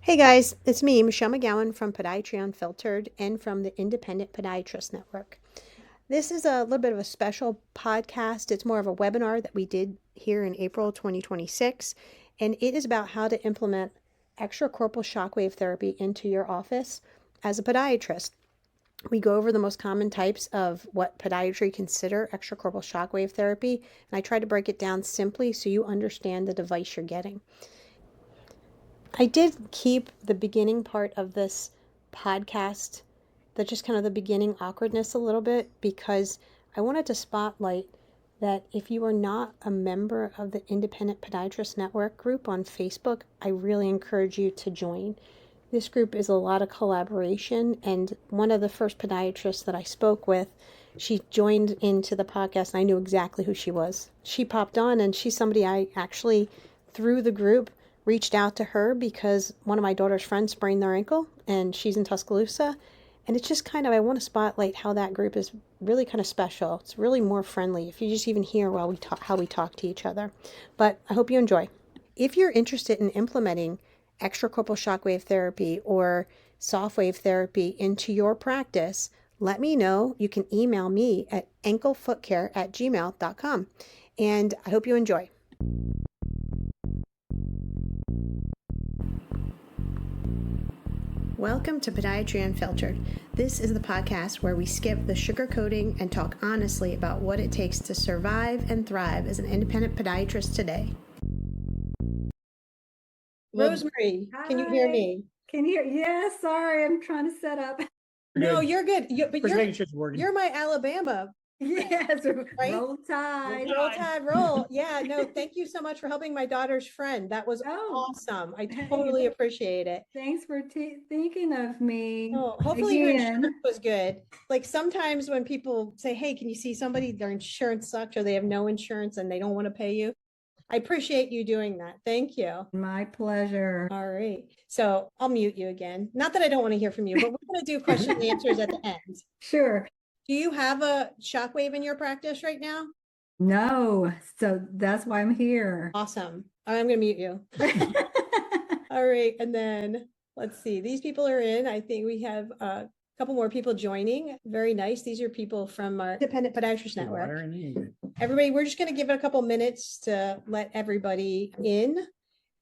Hey guys, it's me, Michelle McGowan from Podiatry Unfiltered and from the Independent Podiatrist Network. This is a little bit of a special podcast. It's more of a webinar that we did here in April 2026, and it is about how to implement extracorporeal shockwave therapy into your office as a podiatrist. We go over the most common types of what podiatry consider extracorporeal shockwave therapy, and I try to break it down simply so you understand the device you're getting. I did keep the beginning part of this podcast, just kind of the beginning awkwardness a little bit, because I wanted to spotlight that if you are not a member of the Independent Podiatrist Network group on Facebook, I really encourage you to join. This group is a lot of collaboration, and one of the first podiatrists that I spoke with, she joined into the podcast, and I knew exactly who she was. She popped on, and she's somebody I actually, through the group, reached out to her because one of my daughter's friends sprained their ankle, and she's in Tuscaloosa. And it's just kind of, I want to spotlight how that group is really kind of special. It's really more friendly if you just even hear while we talk, how we talk to each other. But I hope you enjoy. If you're interested in implementing extracorporeal shockwave therapy or SoftWave therapy into your practice, let me know. You can email me at anklefootcare@gmail.com. And I hope you enjoy. Welcome to Podiatry Unfiltered. This is the podcast where we skip the sugarcoating and talk honestly about what it takes to survive and thrive as an independent podiatrist today. Rosemary, can you hear Hi. me? Can you? Yeah, sorry, I'm trying to set up. No, you're good. But Just making sure it's working. you're my Alabama. Yes, Right? roll tide. Roll Tide, roll. Yeah, no, thank you so much for helping my daughter's friend. That was Oh, awesome. I hey, totally appreciate it. thanks for thinking of me Oh, hopefully your again. insurance was good. Like sometimes when people say, hey, can you see somebody, their insurance sucks or they have no insurance and they don't want to pay you. I appreciate you doing that. Thank you. My pleasure. All right. So I'll mute you again. Not that I don't want to hear from you, but we're going to do question and answers at the end. Sure. Do you have a shockwave in your practice right now? No, so that's why I'm here. Awesome. I'm going to mute you. All right. And then let's see. These people are in. I think we have a couple more people joining. Very nice. These are people from our Independent Podiatrist Network. Everybody, we're just going to give it a couple minutes to let everybody in.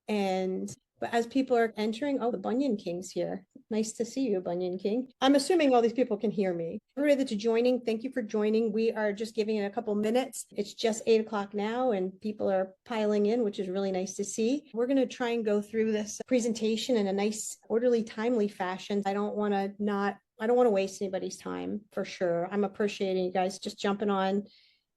And but as people are entering, oh, the Bunyan King's here. Nice to see you, Bunyan King. I'm assuming all these people can hear me. Everybody that's joining, thank you for joining. We are just giving it a couple minutes. It's just 8 o'clock now and people are piling in, which is really nice to see. We're going to try and go through this presentation in a nice, orderly, timely fashion. I don't want to waste anybody's time for sure. I'm appreciating you guys just jumping on.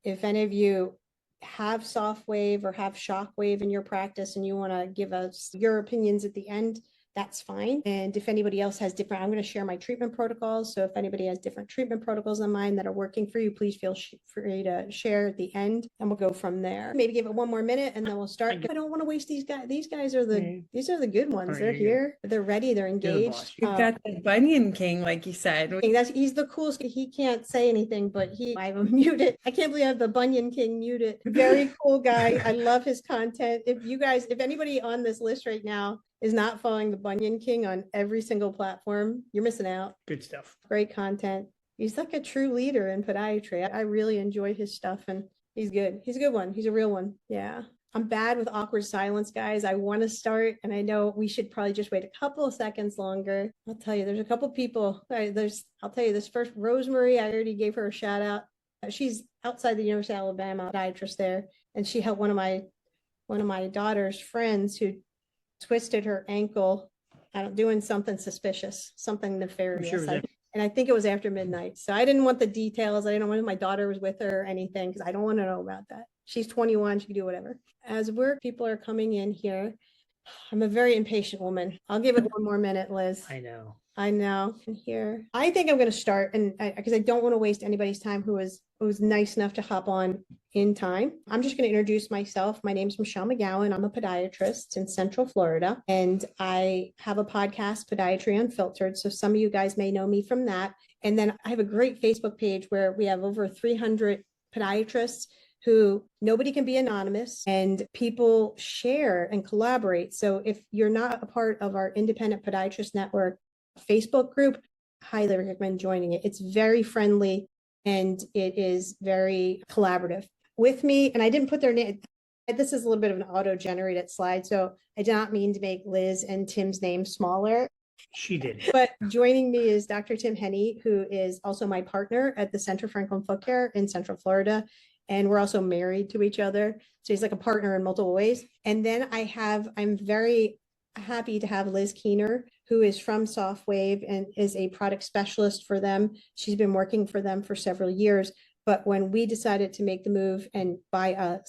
If any of you have SoftWave or have Shockwave in your practice and you want to give us your opinions at the end, that's fine. And if anybody else has different, I'm going to share my treatment protocols. So if anybody has different treatment protocols than mine that are working for you, please feel free to share at the end and we'll go from there. Maybe give it one more minute and then we'll start. I don't want to waste these guys. These guys are these are the good ones. Right, they're here. They're ready. They're engaged. You've got the Bunyan King, like you said. He's the coolest. He can't say anything, but I have him muted. I can't believe I have the Bunyan King muted. Very cool guy. I love his content. If anybody on this list right now is not following the Bunyan King on every single platform, you're missing out. Good stuff. Great content. He's like a true leader in podiatry. I really enjoy his stuff and he's good. He's a good one. He's a real one. Yeah. I'm bad with awkward silence, guys. I want to start, and I know we should probably just wait a couple of seconds longer. I'll tell you, there's a couple people. I'll tell you this first, Rosemary, I already gave her a shout out. She's outside the University of Alabama, podiatrist there, and she helped one of my daughter's friends who twisted her ankle, doing something suspicious, something nefarious. Sure and I think it was after midnight. So I didn't want the details. I didn't want my daughter was with her or anything because I don't want to know about that. She's 21. She can do whatever. As people are coming in here, I'm a very impatient woman. I'll give it one more minute, Liz. I know. And here, I think I'm going to start, and because I don't want to waste anybody's time who was nice enough to hop on in time. I'm just going to introduce myself. My name is Michelle McGowan. I'm a podiatrist in Central Florida, and I have a podcast, Podiatry Unfiltered. So some of you guys may know me from that. And then I have a great Facebook page where we have over 300 podiatrists who nobody can be anonymous and people share and collaborate. So if you're not a part of our Independent Podiatrist Network Facebook group, highly recommend joining it. It's very friendly and it is very collaborative. With me, and I didn't put their name, this is a little bit of an auto-generated slide, so I did not mean to make Liz and Tim's name smaller. She did. But joining me is Dr. Tim Henney, who is also my partner at the Center for Franklin Foot Care in Central Florida. And we're also married to each other. So he's like a partner in multiple ways. And then I'm very happy to have Liz Keener, who is from SoftWave and is a product specialist for them. She's been working for them for several years. But when we decided to make the move and buy a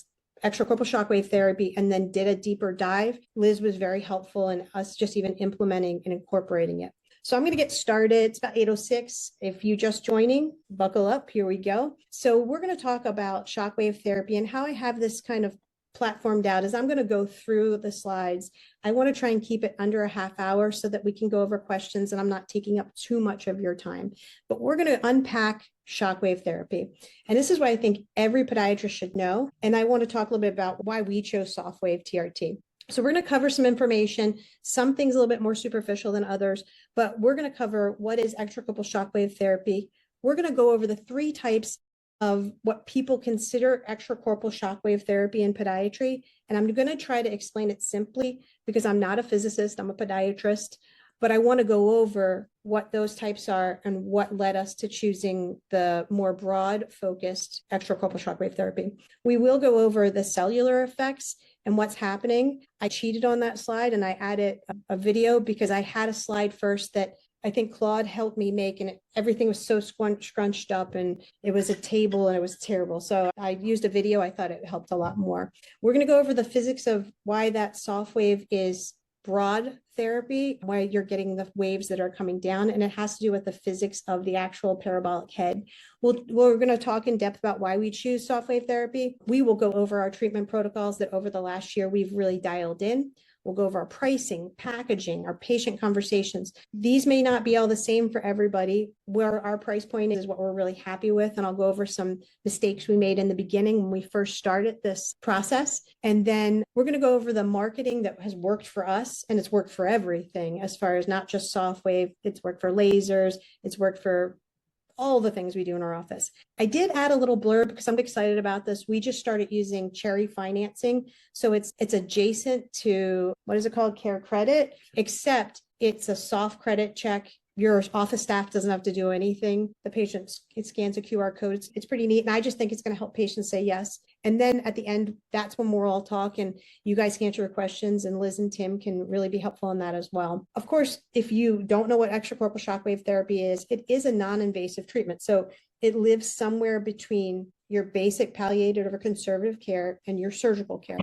extracorporeal shockwave therapy and then did a deeper dive, Liz was very helpful in us just even implementing and incorporating it. So I'm going to get started. It's about 8:06. If you just joining, buckle up. Here we go. So we're going to talk about shockwave therapy, and how I have this kind of platformed out is I'm going to go through the slides. I want to try and keep it under a half hour so that we can go over questions and I'm not taking up too much of your time. But we're going to unpack shockwave therapy. And this is what I think every podiatrist should know. And I want to talk a little bit about why we chose SoftWave TRT. So we're going to cover some information, some things a little bit more superficial than others, but we're going to cover what is extracorporeal shockwave therapy. We're going to go over the 3 types of what people consider extracorporeal shockwave therapy in podiatry. And I'm going to try to explain it simply because I'm not a physicist, I'm a podiatrist, but I want to go over what those types are and what led us to choosing the more broad focused extracorporeal shockwave therapy. We will go over the cellular effects and what's happening. I cheated on that slide and I added a video because I had a slide first that I think Claude helped me make, and everything was so scrunched up and it was a table and it was terrible. So I used a video. I thought it helped a lot more. We're going to go over the physics of why that SoftWave is broad therapy, why you're getting the waves that are coming down, and it has to do with the physics of the actual parabolic head. We're going to talk in depth about why we choose SoftWave therapy. We will go over our treatment protocols that over the last year we've really dialed in. We'll go over our pricing, packaging, our patient conversations. These may not be all the same for everybody. Where our price point is what we're really happy with. And I'll go over some mistakes we made in the beginning when we first started this process. And then we're going to go over the marketing that has worked for us, and it's worked for everything as far as not just SoftWave. It's worked for lasers. It's worked for all the things we do in our office. I did add a little blurb because I'm excited about this. We just started using Cherry financing. So it's adjacent to, what is it called? Care Credit, except it's a soft credit check. Your office staff doesn't have to do anything. The patient scans a QR code. It's pretty neat. And I just think it's going to help patients say yes. And then at the end, that's when we're all talking. You guys can answer your questions, and Liz and Tim can really be helpful in that as well. Of course, if you don't know what extracorporeal shockwave therapy is, it is a non-invasive treatment. So it lives somewhere between your basic palliative or conservative care and your surgical care.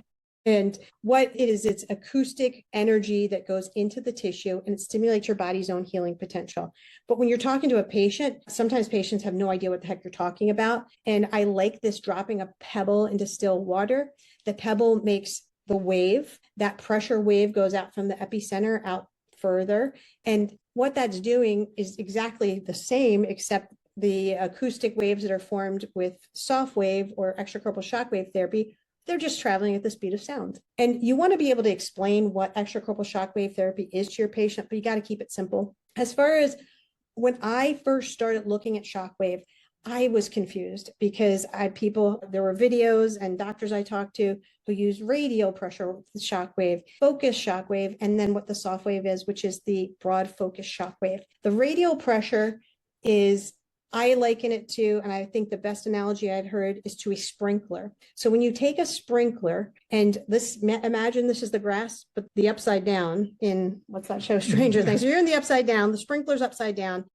And what it is, it's acoustic energy that goes into the tissue and it stimulates your body's own healing potential. But when you're talking to a patient, sometimes patients have no idea what the heck you're talking about. And I like this dropping a pebble into still water. The pebble makes the wave. That pressure wave goes out from the epicenter out further. And what that's doing is exactly the same, except the acoustic waves that are formed with SoftWave or extracorporeal shockwave therapy, they're just traveling at the speed of sound. And you want to be able to explain what extracorporeal shockwave therapy is to your patient, but you got to keep it simple. As far as when I first started looking at shockwave, I was confused because there were videos and doctors I talked to who use radial pressure shockwave, focus shockwave, and then what the SoftWave is, which is the broad focus shockwave. The radial pressure is, I liken it to, and I think the best analogy I've heard is to a sprinkler. So when you take a sprinkler and imagine this is the grass, but the upside down in, what's that show, Stranger Things. So you're in the upside down, the sprinkler's upside down,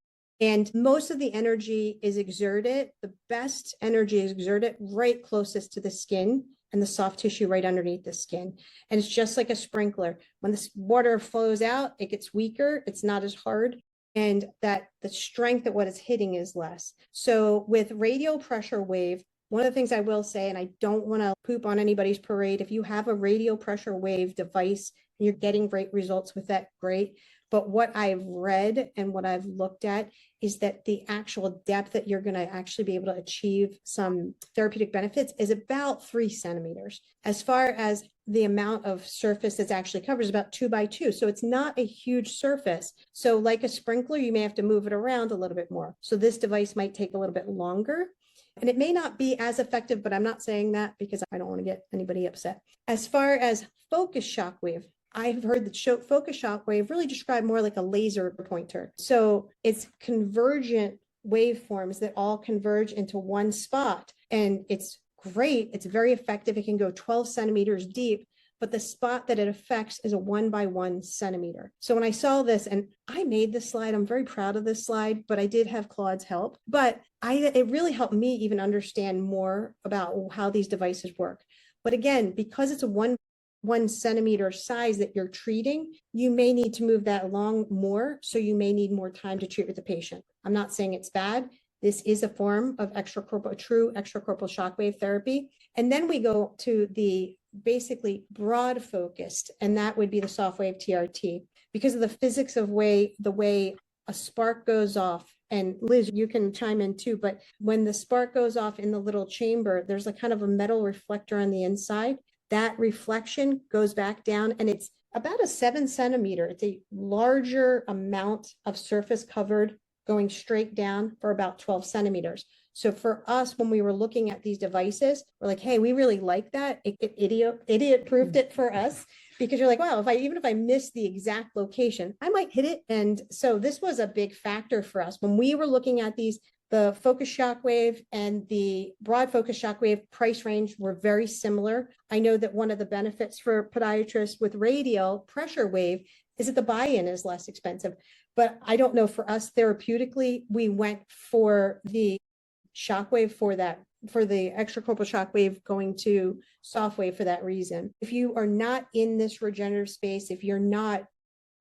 and most of the energy is exerted. The best energy is exerted right closest to the skin and the soft tissue right underneath the skin. And it's just like a sprinkler. When this water flows out, it gets weaker. It's not as hard. And that the strength at what it's hitting is less. So with radial pressure wave, one of the things I will say, and I don't want to poop on anybody's parade, if you have a radial pressure wave device and you're getting great results with that, great. But what I've read and what I've looked at is that the actual depth that you're going to actually be able to achieve some therapeutic benefits is about 3 centimeters. As far as the amount of surface that's actually covered is about 2 by 2. So it's not a huge surface. So like a sprinkler, you may have to move it around a little bit more. So this device might take a little bit longer. And it may not be as effective, but I'm not saying that because I don't want to get anybody upset. As far as focus shockwave, I've heard that focus shockwave really described more like a laser pointer. So it's convergent waveforms that all converge into one spot. And it's great. It's very effective. It can go 12 centimeters deep, but the spot that it affects is a 1 by 1 centimeter. So when I saw this, and I made this slide, I'm very proud of this slide, but I did have Claude's help. But it really helped me even understand more about how these devices work. But again, because it's a 1 centimeter size that you're treating, you may need to move that along more. So you may need more time to treat with the patient. I'm not saying it's bad. This is a form of true extracorporeal shockwave therapy. And then we go to the basically broad focused, and that would be the SoftWave TRT, because of the physics of the way a spark goes off. And Liz, you can chime in too, but when the spark goes off in the little chamber, there's a kind of a metal reflector on the inside. That reflection goes back down, and it's about a 7 centimeter. It's a larger amount of surface covered going straight down for about 12 centimeters. So for us, when we were looking at these devices, we're like, hey, we really like that. It idiot proved it for us, because you're like, wow, even if I miss the exact location, I might hit it. And so this was a big factor for us when we were looking at these. The focus shockwave and the broad focus shockwave price range were very similar. I know that one of the benefits for podiatrists with radial pressure wave is that the buy-in is less expensive. But I don't know, for us therapeutically, we went for the shockwave for the extracorporeal shockwave, going to SoftWave for that reason. If you are not in this regenerative space, if you're not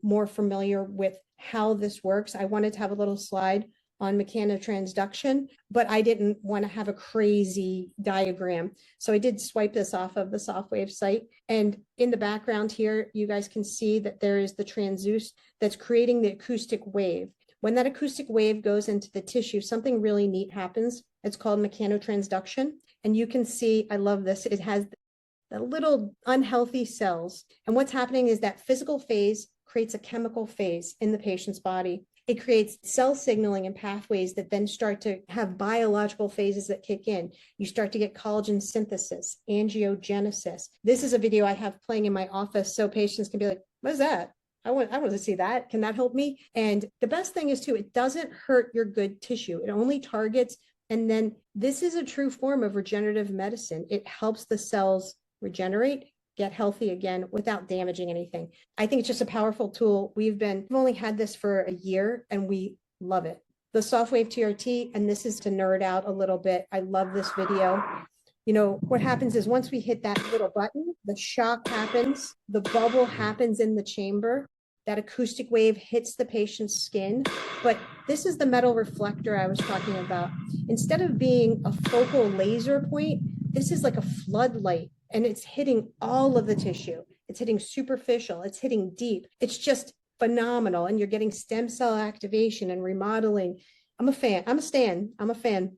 more familiar with how this works, I wanted to have a little slide on mechanotransduction, but I didn't want to have a crazy diagram. So I did swipe this off of the SoftWave site. And in the background here, you guys can see that there is the transducer that's creating the acoustic wave. When that acoustic wave goes into the tissue, something really neat happens. It's called mechanotransduction. And you can see, I love this, it has the little unhealthy cells. And what's happening is that physical phase creates a chemical phase in the patient's body. It creates cell signaling and pathways that then start to have biological phases that kick in. You start to get collagen synthesis, angiogenesis. This is a video I have playing in my office, so patients can be like, what is that? I want to see that. Can that help me? And the best thing is too, it doesn't hurt your good tissue. It only targets. And then this is a true form of regenerative medicine. It helps the cells regenerate, get healthy again without damaging anything. I think it's just a powerful tool. We've only had this for a year and we love it. The SoftWave TRT, and this is to nerd out a little bit. I love this video. You know, what happens is once we hit that little button, the shock happens, the bubble happens in the chamber, that acoustic wave hits the patient's skin. But this is the metal reflector I was talking about. Instead of being a focal laser point, this is like a floodlight. And it's hitting all of the tissue. It's hitting superficial. It's hitting deep. It's just phenomenal. And you're getting stem cell activation and remodeling. I'm a fan. I'm a fan.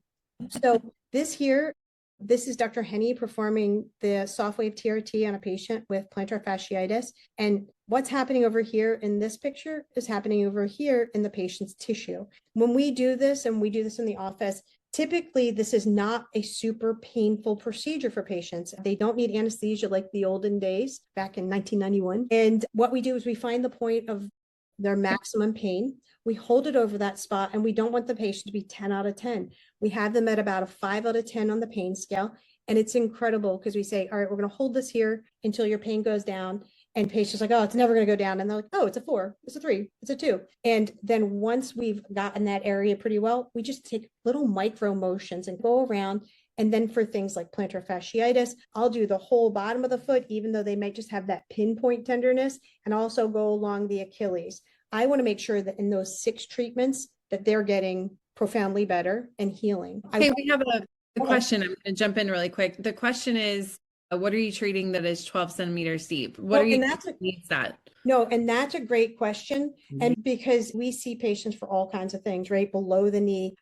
So this is Dr. Henney performing the SoftWave TRT on a patient with plantar fasciitis. And what's happening over here in this picture is happening over here in the patient's tissue. When we do this, and we do this in the office, typically, this is not a super painful procedure for patients. They don't need anesthesia like the olden days back in 1991. And what we do is we find the point of their maximum pain. We hold it over that spot, and we don't want the patient to be 10 out of 10. We have them at about a 5 out of 10 on the pain scale. And it's incredible because we say, all right, we're going to hold this here until your pain goes down. And patients like, oh, it's never going to go down. And they're like, oh, it's a 4, it's a 3, it's a 2. And then once we've gotten that area pretty well, we just take little micro motions and go around. And then for things like plantar fasciitis, I'll do the whole bottom of the foot, even though they might just have that pinpoint tenderness, and also go along the Achilles. I want to make sure that in those 6 treatments that they're getting profoundly better and healing. Hey, we have a question. I'm going to jump in really quick. The question is, What are you treating that is 12 centimeters deep? What Well, are you and that's needs that? No, and that's a great question. And because we see patients for all kinds of things, right? Below the knee.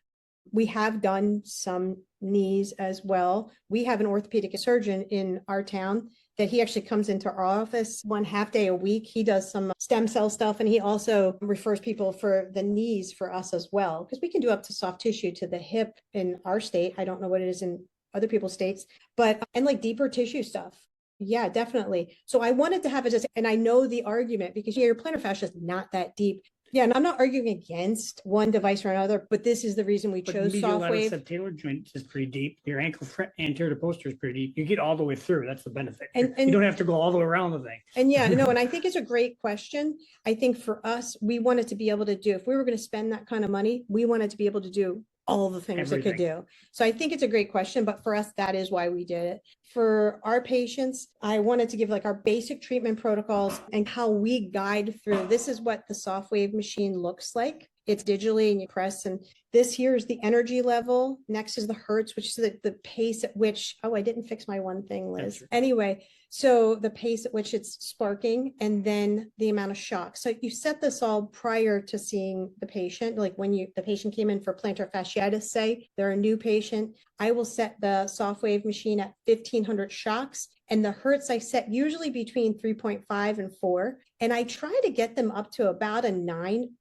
We have done some knees as well. We have an orthopedic surgeon in our town that he actually comes into our office 1/2 day a week. He does some stem cell stuff, and he also refers people for the knees for us as well, because we can do up to soft tissue to the hip in our state. I don't know what it is in other people's states, but and like deeper tissue stuff. Yeah, definitely. So I wanted to have it just, and I know the argument because your plantar fascia is not that deep. Yeah, and I'm not arguing against one device or another, but this is the reason we But chose medial lateral SoftWave. subtalar joint is pretty deep. Your ankle anterior to posterior is pretty deep. You get all the way through. That's the benefit. And You don't have to go all the way around the thing. And yeah, no, and I think it's a great question. I think for us, we wanted to be able to do, if we were going to spend that kind of money, we wanted to be able to do all the things it could do. So I think it's a great question, but for us, that is why we did it. For our patients, I wanted to give like our basic treatment protocols and how we guide through. This is what the SoftWave machine looks like. It's digitally and you press, and this here is the energy level. Next is the hertz, which is the pace at which, oh, I didn't fix my one thing, Liz. Anyway, so the pace at which it's sparking, and then the amount of shock. So you set this all prior to seeing the patient. Like when the patient came in for plantar fasciitis, say they're a new patient, I will set the SoftWave machine at 1500 shocks. And the hertz I set usually between 3.5 and 4. And I try to get them up to about a 9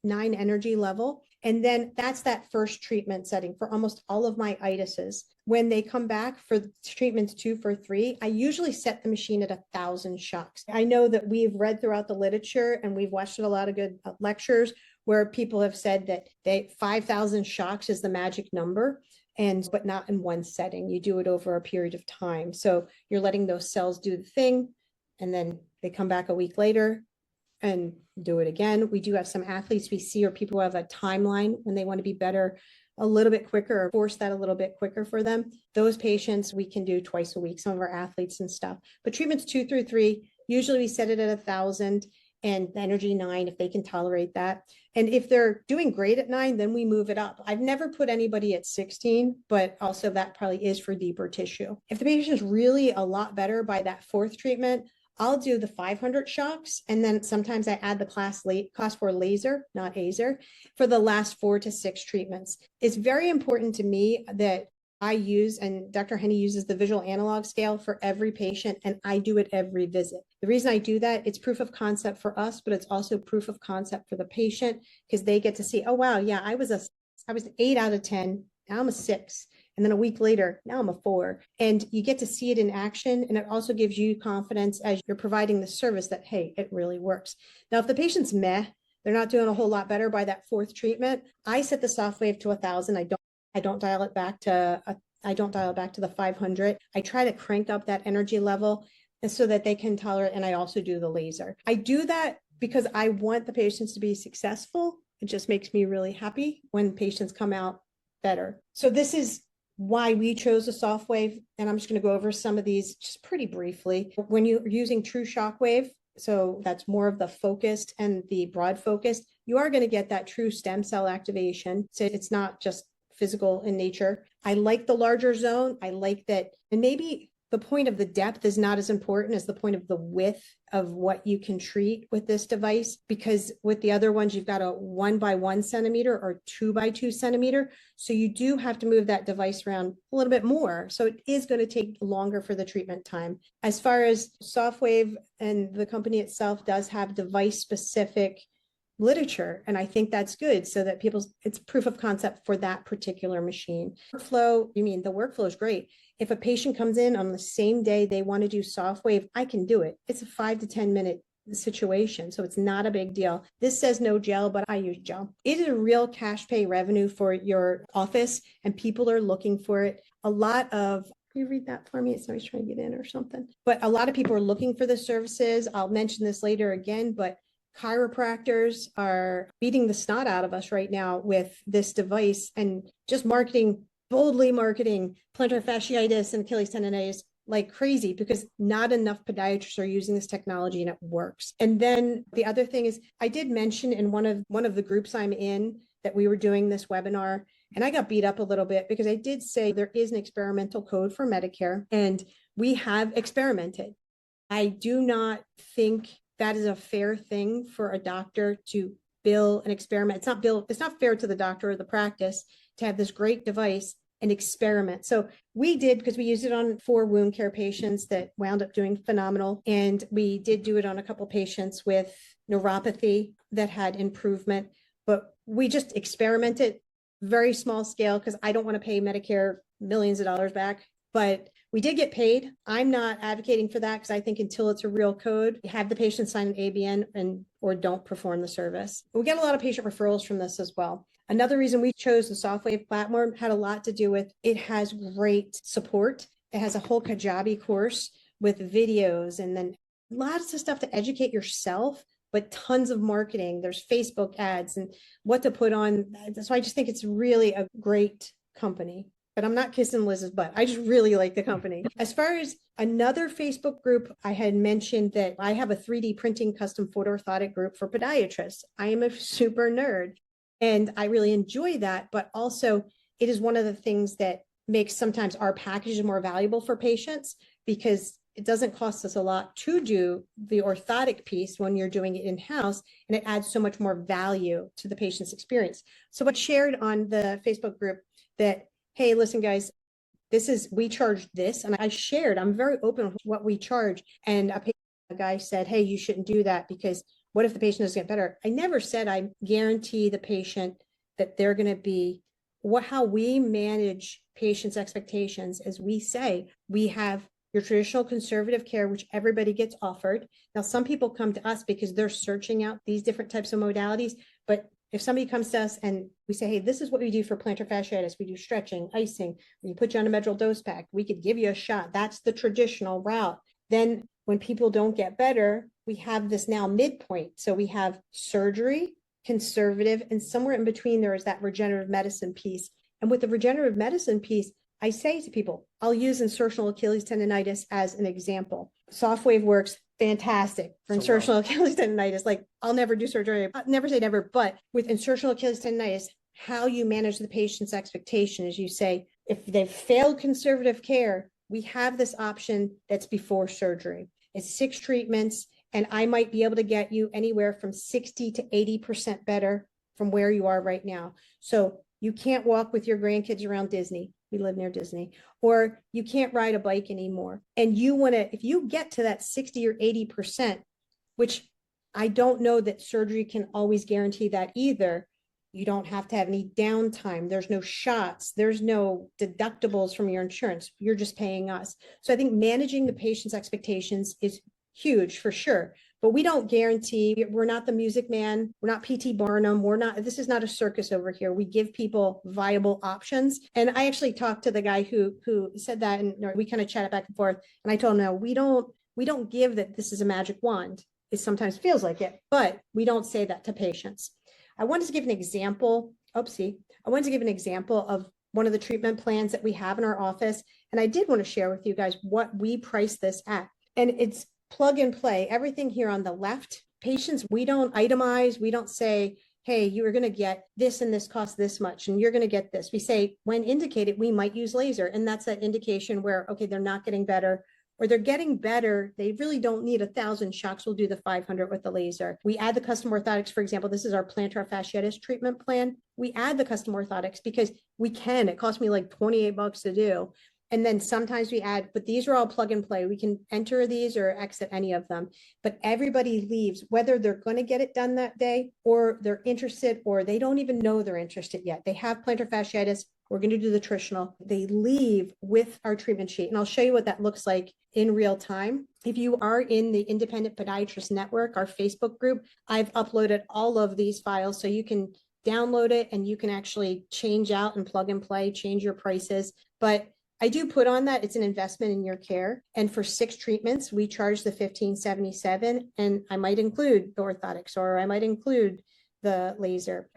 energy level. And then that's that first treatment setting for almost all of my itises. When they come back for treatments 2 for 3, I usually set the machine at 1,000 shocks. I know that we've read throughout the literature and we've watched a lot of good lectures where people have said that 5,000 shocks is the magic number. But not in one setting. You do it over a period of time. So you're letting those cells do the thing, and then they come back a week later and do it again. We do have some athletes we see, or people who have a timeline when they want to be better a little bit quicker, or force that a little bit quicker for them. Those patients we can do twice a week, some of our athletes and stuff. But treatments 2 through 3, usually we set it at 1,000. And energy 9, if they can tolerate that. And if they're doing great at 9, then we move it up. I've never put anybody at 16, but also that probably is for deeper tissue. If the patient is really a lot better by that 4th treatment, I'll do the 500 shocks. And then sometimes I add the class 4 laser, not Azer, for the last 4 to 6 treatments. It's very important to me that I use, and Dr. Henney uses the visual analog scale for every patient, and I do it every visit. The reason I do that, it's proof of concept for us, but it's also proof of concept for the patient, because they get to see, oh, wow, yeah, I was 8 out of 10, now I'm a 6. And then a week later, now I'm a 4. And you get to see it in action. And it also gives you confidence as you're providing the service that, hey, it really works. Now, if the patient's meh, they're not doing a whole lot better by that 4th treatment, I set the SoftWave to 1,000. I don't dial it back to the 500. I try to crank up that energy level so that they can tolerate. And I also do the laser. I do that because I want the patients to be successful. It just makes me really happy when patients come out better. So this is why we chose a SoftWave. And I'm just going to go over some of these just pretty briefly. When you're using true shockwave, so that's more of the focused and the broad focused, you are going to get that true stem cell activation. So it's not just physical in nature. I like the larger zone. I like that. And maybe the point of the depth is not as important as the point of the width of what you can treat with this device, because with the other ones, you've got a 1 by 1 centimeter or 2 by 2 centimeter. So you do have to move that device around a little bit more. So it is going to take longer for the treatment time. As far as SoftWave and the company itself does have device specific literature. And I think that's good, so that it's proof of concept for that particular machine. The workflow is great. If a patient comes in on the same day they want to do SoftWave, I can do it. It's a 5 to 10 minute situation. So it's not a big deal. This says no gel, but I use gel. It is a real cash pay revenue for your office, and people are looking for it. Can you read that for me? Somebody's trying to get in or something. But a lot of people are looking for the services. I'll mention this later again, but chiropractors are beating the snot out of us right now with this device and just boldly marketing plantar fasciitis and Achilles tendonitis like crazy, because not enough podiatrists are using this technology and it works. And then the other thing is, I did mention in one of the groups I'm in that we were doing this webinar, and I got beat up a little bit because I did say there is an experimental code for Medicare, and we have experimented. I do not think that is a fair thing for a doctor to bill an experiment. It's not fair to the doctor or the practice to have this great device and experiment. So we did, because we used it on 4 wound care patients that wound up doing phenomenal. And we did do it on a couple patients with neuropathy that had improvement, but we just experimented very small scale because I don't want to pay Medicare millions of dollars back. But we did get paid. I'm not advocating for that because I think until it's a real code, have the patient sign an ABN or don't perform the service. We get a lot of patient referrals from this as well. Another reason we chose the SoftWave platform had a lot to do with it has great support. It has a whole Kajabi course with videos and then lots of stuff to educate yourself, but tons of marketing. There's Facebook ads and what to put on. So I just think it's really a great company. But I'm not kissing Liz's butt. I just really like the company. As far as another Facebook group, I had mentioned that I have a 3D printing custom foot orthotic group for podiatrists. I am a super nerd and I really enjoy that. But also it is one of the things that makes sometimes our packages more valuable for patients because it doesn't cost us a lot to do the orthotic piece when you're doing it in-house, and it adds so much more value to the patient's experience. So I shared on the Facebook group that, hey, listen, guys, we charge this. And I shared, I'm very open with what we charge. And a guy said, hey, you shouldn't do that because what if the patient doesn't get better? I never said I guarantee the patient that they're going to be how we manage patients' expectations. As we say, we have your traditional conservative care, which everybody gets offered. Now, some people come to us because they're searching out these different types of modalities, but if somebody comes to us and we say, hey, this is what we do for plantar fasciitis, we do stretching, icing, we put you on a medral dose pack, we could give you a shot. That's the traditional route. Then when people don't get better, we have this now midpoint. So we have surgery, conservative, and somewhere in between there is that regenerative medicine piece. And with the regenerative medicine piece, I say to people, I'll use insertional Achilles tendonitis as an example. SoftWave works fantastic for insertional Achilles tendonitis. Like, I'll never do surgery. I'll never say never, but with insertional Achilles tendonitis, how you manage the patient's expectation is you say, if they've failed conservative care, we have this option that's before surgery. It's 6 treatments, and I might be able to get you anywhere from 60 to 80% better from where you are right now. So you can't walk with your grandkids around Disney. We live near Disney. Or you can't ride a bike anymore. And you want to, if you get to that 60 or 80%, which I don't know that surgery can always guarantee that either. You don't have to have any downtime. There's no shots. There's no deductibles from your insurance. You're just paying us. So I think managing the patient's expectations is huge for sure. But we don't guarantee. We're not the Music Man. We're not PT Barnum. This is not a circus over here. We give people viable options. And I actually talked to the guy who said that, and we kind of chatted back and forth. And I told him, no, we don't give that this is a magic wand. It sometimes feels like it, but we don't say that to patients. I wanted to give an example. I wanted to give an example of one of the treatment plans that we have in our office. And I did want to share with you guys what we price this at. And it's plug and play. Everything here on the left, patients, we don't itemize. We don't say, hey, you are going to get this and this costs this much, and you're going to get this. We say, when indicated, we might use laser. And that's that indication where, okay, they're not getting better, or they're getting better. They really don't need 1,000 shocks. We'll do the 500 with the laser. We add the custom orthotics. For example, this is our plantar fasciitis treatment plan. We add the custom orthotics because we can. It cost me like $28 to do. And then sometimes we add, but these are all plug and play. We can enter these or exit any of them, but everybody leaves, whether they're going to get it done that day or they're interested, or they don't even know they're interested yet. They have plantar fasciitis. We're going to do the traditional. They leave with our treatment sheet. And I'll show you what that looks like in real time. If you are in the Independent Podiatrist Network, our Facebook group, I've uploaded all of these files so you can download it and you can actually change out and plug and play, change your prices. But I do put on that it's an investment in your care. And for 6 treatments, we charge the $1,577, and I might include the orthotics or I might include the laser.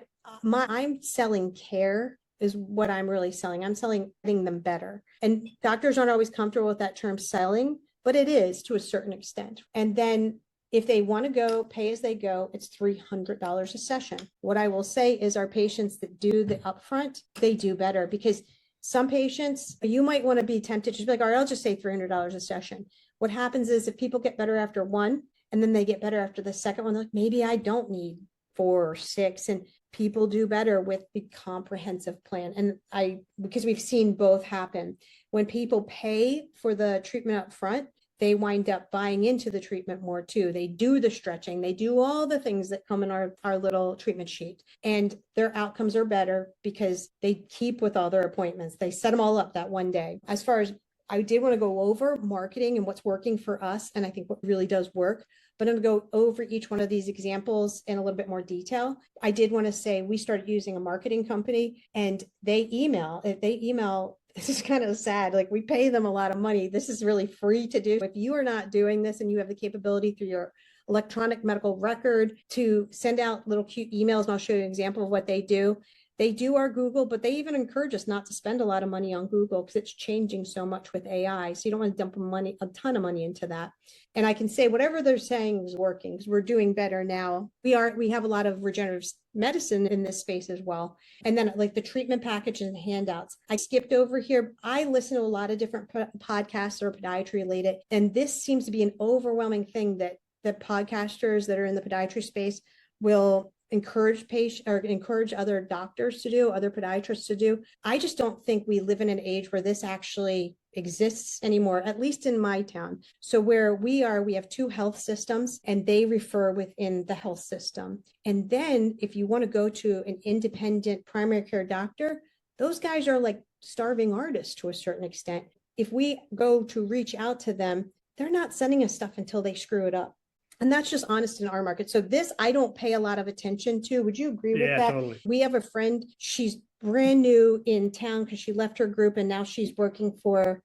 I'm selling care is what I'm really selling. I'm selling them better. And doctors aren't always comfortable with that term selling, but it is to a certain extent. And then if they want to go pay as they go, it's $300 a session. What I will say is our patients that do the upfront, they do better because Some patients, you might want to be tempted to be like, all right, I'll just say $300 a session. What happens is if people get better after one, and then they get better after the second one, like maybe I don't need 4 or 6, and people do better with the comprehensive plan. And because we've seen both happen, when people pay for the treatment up front, they wind up buying into the treatment more too. They do the stretching, they do all the things that come in our little treatment sheet, and their outcomes are better because they keep with all their appointments. They set them all up that one day. As far as I did want to go over marketing and what's working for us, and I think what really does work, but I'm going to go over each one of these examples in a little bit more detail. I did want to say we started using a marketing company, and they email, this is kind of sad. Like, we pay them a lot of money. This is really free to do. If you are not doing this and you have the capability through your electronic medical record to send out little cute emails, and I'll show you an example of what they do. They do our Google, but they even encourage us not to spend a lot of money on Google because it's changing so much with AI. So you don't want to dump a ton of money into that. And I can say whatever they're saying is working because we're doing better now. We have a lot of regenerative medicine in this space as well. And then like the treatment packages and handouts. I skipped over here. I listen to a lot of different podcasts that are podiatry related. And this seems to be an overwhelming thing that the podcasters that are in the podiatry space will encourage patients or encourage other doctors to do, other podiatrists to do. I just don't think we live in an age where this actually exists anymore, at least in my town. So where we are, we have 2 health systems and they refer within the health system. And then if you want to go to an independent primary care doctor, those guys are like starving artists to a certain extent. If we go to reach out to them, they're not sending us stuff until they screw it up. And that's just honest in our market. So this, I don't pay a lot of attention to. Would you agree with that? Totally. We have a friend, she's brand new in town because she left her group and now she's working for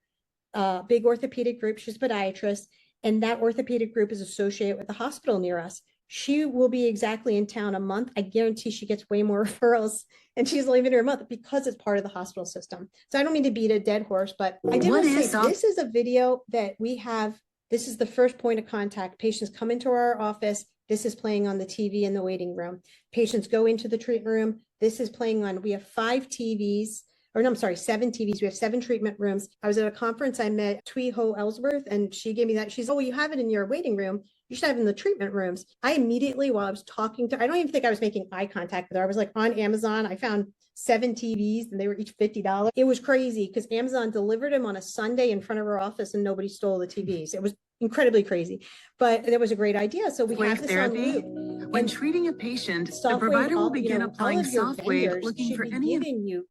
a big orthopedic group. She's a podiatrist, and that orthopedic group is associated with the hospital near us. She will be exactly in town a month. I guarantee she gets way more referrals, and she's leaving her a month because it's part of the hospital system. So I don't mean to beat a dead horse, but I did want to say this is a video that we have. This is the first point of contact. Patients come into our office. This is playing on the TV in the waiting room. Patients go into the treatment room. This is playing on, we have 5 TVs, or no, I'm sorry, 7 TVs. We have 7 treatment rooms. I was at a conference. I met Twee Ho Ellsworth, and she gave me that. She's, oh, well, you have it in your waiting room. You should have it in the treatment rooms. I immediately, while I was talking to her, I don't even think I was making eye contact with her. I was like on Amazon. I found 7 TVs and they were each $50. It was crazy because Amazon delivered them on a Sunday in front of her office and nobody stole the TVs. It was incredibly crazy, but that was a great idea. So we have this on loop. When treating a patient, the provider will begin applying SoftWave, looking for any giving you,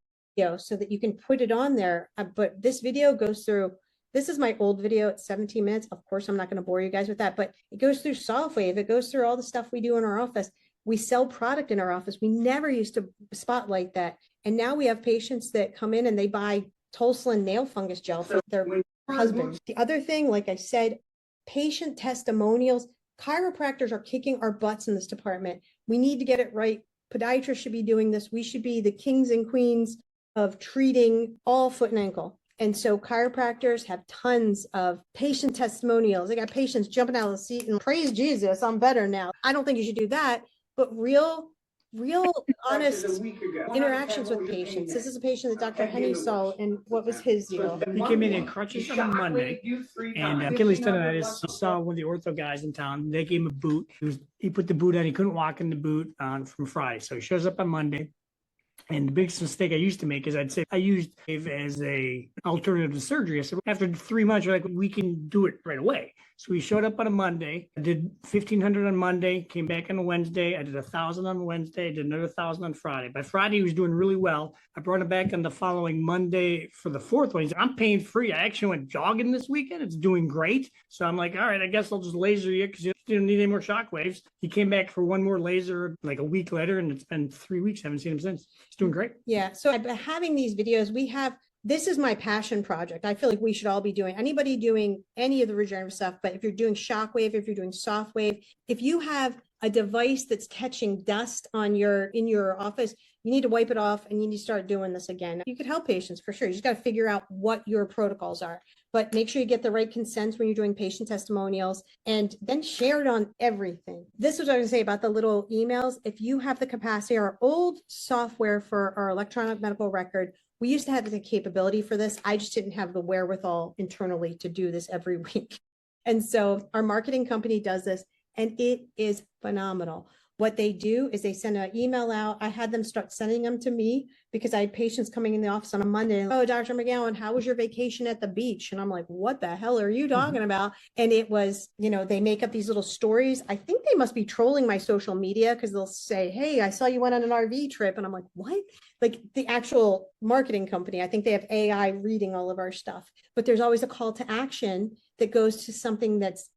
so that you can put it on there. But this video goes through. This is my old video. It's 17 minutes. Of course, I'm not going to bore you guys with that, but it goes through SoftWave. It goes through all the stuff we do in our office. We sell product in our office. We never used to spotlight that. And now we have patients that come in and they buy Tolslin nail fungus gel for their husband. The other thing, like I said, patient testimonials. Chiropractors are kicking our butts in this department. We need to get it right. Podiatrists should be doing this. We should be the kings and queens of treating all foot and ankle. And so chiropractors have tons of patient testimonials. They got patients jumping out of the seat and praise Jesus, I'm better now. I don't think you should do that, but real honest interactions with patients. This is a patient that Dr. Henny saw, and what was his deal? He came in crutches on a Monday, and Achilles tendonitis. He saw one of the ortho guys in town. They gave him a boot. He put the boot on. He couldn't walk in the boot from Friday, so he shows up on Monday. And the biggest mistake I used to make is I'd say I used it as a alternative to surgery. I said, after 3 months, you're like, we can do it right away. So we showed up on a Monday. I did 1,500 on Monday, came back on a Wednesday. I did 1,000 on Wednesday, did another 1,000 on Friday. By Friday, he was doing really well. I brought him back on the following Monday for the 4th one. He said, I'm pain free. I actually went jogging this weekend. It's doing great. So I'm like, all right, I guess I'll just laser you because you don't need any more shockwaves. He came back for one more laser like a week later, and it's been 3 weeks. I haven't seen him since. He's doing great. Yeah. So having these videos, this is my passion project. I feel like we should all be doing, anybody doing any of the regenerative stuff, but if you're doing Shockwave, if you're doing SoftWave, if you have a device that's catching dust in your office, you need to wipe it off and you need to start doing this again. You could help patients for sure. You just got to figure out what your protocols are, but make sure you get the right consents when you're doing patient testimonials and then share it on everything. This is what I was going to say about the little emails. If you have the capacity, our old software for our electronic medical record We used to have the capability for this. I just didn't have the wherewithal internally to do this every week. And so our marketing company does this, and it is phenomenal. What they do is they send an email out. I had them start sending them to me because I had patients coming in the office on a Monday. Oh, Dr. McGowan, how was your vacation at the beach? And I'm like, what the hell are you talking about? And it was, they make up these little stories. I think they must be trolling my social media because they'll say, hey, I saw you went on an RV trip. And I'm like, what? Like the actual marketing company, I think they have AI reading all of our stuff, but there's always a call to action that goes to something that's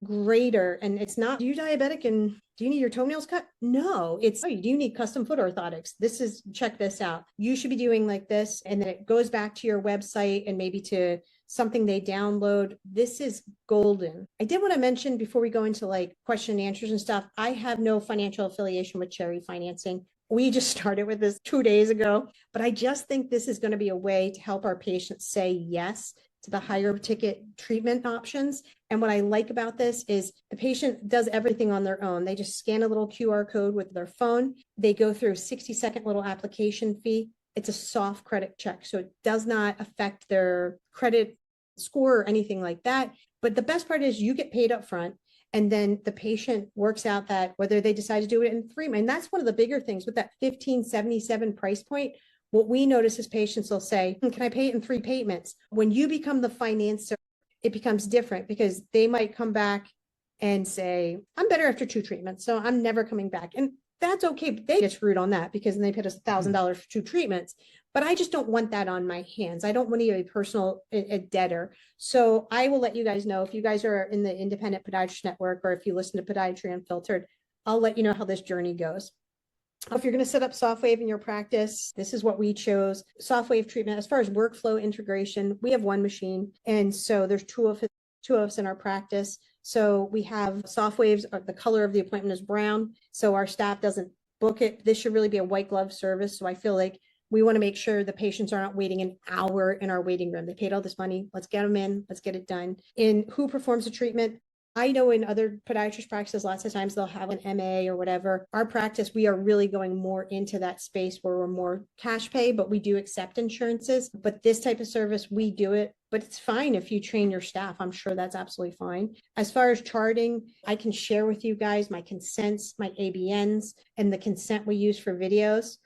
greater. And it's not, are you diabetic and do you need your toenails cut? No, it's, oh, do you need custom foot orthotics? Check this out. You should be doing like this. And then it goes back to your website and maybe to something they download. This is golden. I did want to mention before we go into like question and answers and stuff, I have no financial affiliation with Cherry Financing. We just started with this 2 days ago, but I just think this is going to be a way to help our patients say yes to the higher ticket treatment options. And what I like about this is the patient does everything on their own. They just scan a little QR code with their phone. They go through a 60-second little application fee. It's a soft credit check, so it does not affect their credit score or anything like that. But the best part is you get paid up front. And then the patient works out that whether they decide to do it in 3 months. And that's one of the bigger things with that $1,577 price point. What we notice is patients will say, can I pay it in 3 payments? When you become the financer, it becomes different because they might come back and say, I'm better after 2 treatments, so I'm never coming back. And that's okay. But they get screwed on that because then they paid us $1,000 for 2 treatments. But I just don't want that on my hands. I don't want to be a debtor. So I will let you guys know if you guys are in the independent podiatrist network or if you listen to Podiatry Unfiltered, I'll let you know how this journey goes. If you're going to set up SoftWave in your practice, this is what we chose. SoftWave treatment, as far as workflow integration, we have 1 machine. And so there's two of us in our practice. So we have SoftWaves, the color of the appointment is brown. So our staff doesn't book it. This should really be a white glove service. So I feel like we want to make sure the patients are not waiting an hour in our waiting room. They paid all this money. Let's get them in. Let's get it done. In who performs the treatment? I know in other podiatrist practices, lots of times they'll have an MA or whatever. Our practice, we are really going more into that space where we're more cash pay, but we do accept insurances. But this type of service, we do it. But it's fine if you train your staff. I'm sure that's absolutely fine. As far as charting, I can share with you guys my consents, my ABNs, and the consent we use for videos.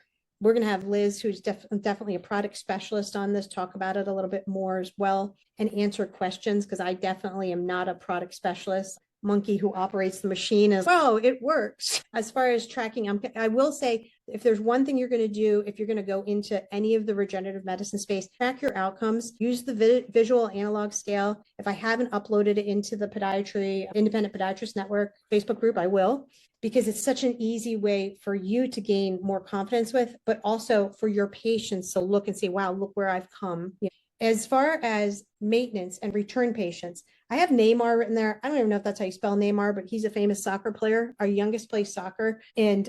We're going to have Liz, who's definitely a product specialist on this, talk about it a little bit more as well and answer questions because I definitely am not a product specialist. Monkey who operates the machine is, oh, it works. As far as tracking, I will say, if there's one thing you're going to do, if you're going to go into any of the regenerative medicine space, track your outcomes, use the visual analog scale. If I haven't uploaded it into the Podiatry, Independent Podiatrist Network Facebook group, I will, because it's such an easy way for you to gain more confidence with, but also for your patients to look and say, wow, look where I've come. As far as maintenance and return patients, I have Neymar written there. I don't even know if that's how you spell Neymar, but he's a famous soccer player. Our youngest plays soccer, and